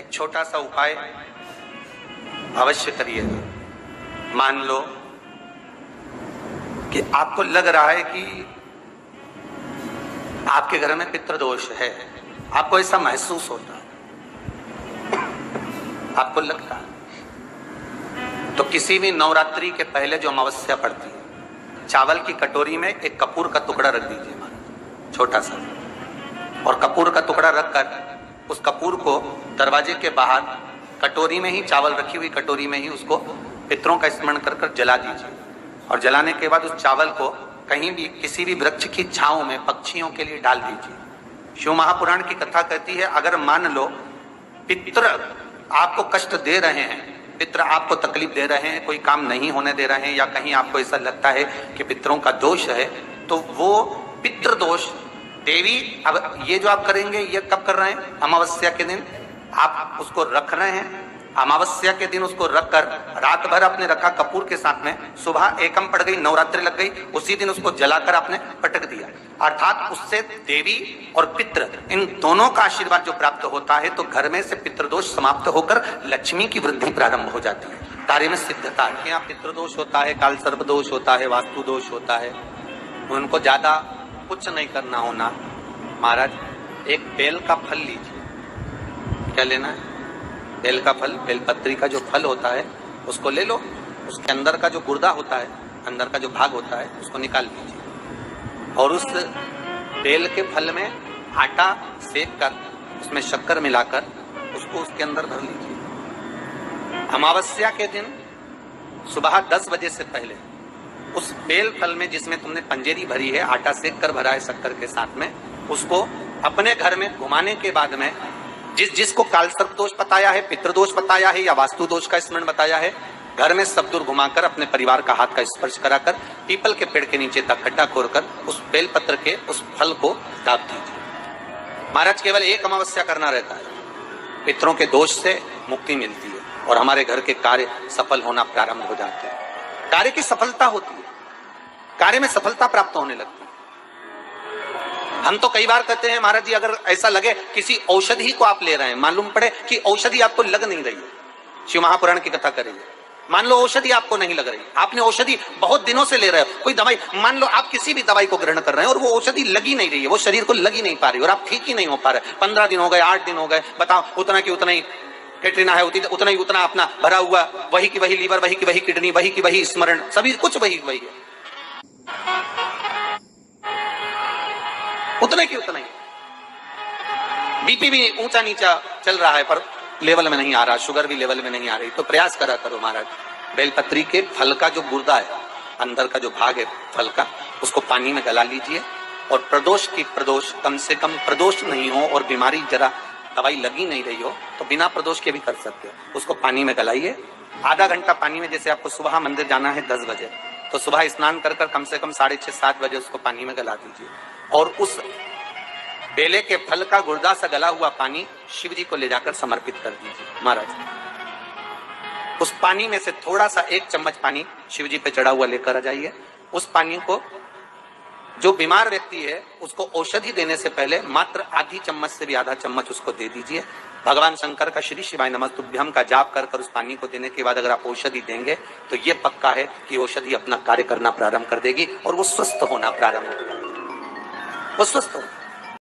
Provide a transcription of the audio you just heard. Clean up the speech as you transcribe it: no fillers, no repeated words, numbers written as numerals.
छोटा सा उपाय अवश्य करिएगा। मान लो कि आपको लग रहा है कि आपके घर में पितृदोष है, आपको ऐसा महसूस होता है, आपको लगता है, तो किसी भी नवरात्रि के पहले जो अमावस्या पड़ती है, चावल की कटोरी में एक कपूर का टुकड़ा रख दीजिए महाराज, छोटा सा, और कपूर का टुकड़ा रखकर उस कपूर को दरवाजे के बाहर कटोरी में ही, चावल रखी हुई कटोरी में ही उसको पितरों का स्मरण कर कर जला दीजिए। और जलाने के बाद उस चावल को कहीं भी किसी भी वृक्ष की छांव में पक्षियों के लिए डाल दीजिए। शिव महापुराण की कथा कहती है, अगर मान लो पितर आपको कष्ट दे रहे हैं, पितर आपको तकलीफ दे रहे हैं, कोई काम नहीं होने दे रहे हैं, या कहीं आपको ऐसा लगता है कि पितरों का दोष है, तो वो पितृदोष देवी, अब ये जो आप करेंगे ये कब कर रहे हैं? अमावस्या के दिन आप उसको रख रहे हैं। अमावस्या के दिन उसको रखकर रात भर आपने रखा कपूर के साथ में, सुबह एकम पड़ गई, नवरात्रि लग गई, उसी दिन उसको जलाकर आपने पटक दिया, अर्थात उससे देवी और पितृ इन दोनों का आशीर्वाद जो प्राप्त होता है, तो घर में से पितृदोष समाप्त होकर लक्ष्मी की वृद्धि प्रारंभ हो जाती है। कार्य में सिद्धता है। यहाँ पितृदोष होता है, काल सर्प दोष होता है, वास्तु दोष होता है, उनको ज्यादा कुछ नहीं करना होना। महाराज एक बेल का फल लीजिए। क्या लेना है? बेल का फल, बेलपत्री का जो फल होता है उसको ले लो, उसके अंदर का जो गुर्दा होता है, अंदर का जो भाग होता है, उसको निकाल लीजिए और उस बेल के फल में आटा सेक कर उसमें शक्कर मिलाकर उसको उसके अंदर भर लीजिए। अमावस्या के दिन सुबह 10 बजे से पहले उस बेल फल में, जिसमें तुमने पंजेरी भरी है, आटा सेक कर भरा है शक्कर के साथ में, उसको अपने घर में घुमाने के बाद में जिसको कालसर्प दोष बताया है, पितृदोष बताया है या वास्तु दोष का स्मरण बताया है, घर में सब दूर घुमाकर अपने परिवार का हाथ का स्पर्श कराकर पीपल के पेड़ के नीचे तक खड्डा खोदकर उस बेलपत्र के उस फल को दाब दीजिए। महाराज केवल एक अमावस्या करना रहता है, पितरों के दोष से मुक्ति मिलती है और हमारे घर के कार्य सफल होना प्रारंभ हो जाते हैं। कार्य की सफलता होती है, कार्य में सफलता प्राप्त होने लगती है। हम तो कई बार कहते हैं महाराज जी, अगर ऐसा लगे किसी औषधि को आप ले रहे हैं, मालूम पड़े कि औषधि आपको लग नहीं रही है, शिव महापुराण की कथा करिए, मान लो औषधि आपको नहीं लग रही, आपने औषधि बहुत दिनों से ले रहे हो, कोई दवाई, मान लो आप किसी भी दवाई को ग्रहण कर रहे हैं और वो औषधि लगी नहीं रही है, वो शरीर को लगी नहीं पा रही और आप ठीक ही नहीं हो पा रहे, 15 दिन हो गए, 8 दिन हो गए, बताओ, उतना की उतना ही कैटरीना है, उतना ही उतना अपना भरा हुआ, वही की वही लीवर, वही की वही किडनी, वही की वही स्मरण, सभी कुछ वही वही है, उतना की उतना ही। बीपी भी ऊंचा नीचा चल रहा है पर लेवल में नहीं आ रहा, शुगर भी लेवल में नहीं आ रही, तो प्रयास करा करो महाराज, बेलपत्री के फल का जो गुर्दा है, अंदर का जो भाग है फल का, उसको पानी में गला लीजिए और प्रदोष कम से कम प्रदोष नहीं हो और बीमारी जरा दवाई लगी नहीं रही हो तो बिना प्रदोष के भी कर सकते हो, उसको पानी में गलाइए, आधा घंटा पानी में, जैसे आपको सुबह मंदिर जाना है 10 बजे, तो सुबह स्नान कर कम से कम 6:30-7 बजे उसको पानी में गला दीजिए और उस बेले के फल का गुर्दा सा गला हुआ पानी शिव जी को ले जाकर समर्पित कर दीजिए। महाराज उस पानी में से थोड़ा सा 1 चम्मच पानी शिव जी पे चढ़ा हुआ लेकर आ जाइए। उस पानी को जो बीमार व्यक्ति है उसको औषधि देने से पहले मात्र आधी चम्मच से भी आधा चम्मच उसको दे दीजिए। भगवान शंकर का श्री शिवाय नमस्तुभ्यम का जाप कर उस पानी को देने के बाद अगर आप औषधि देंगे तो ये पक्का है कि औषधि अपना कार्य करना प्रारंभ कर देगी और वो स्वस्थ होना प्रारंभ होगा, वो स्वस्थ होगा।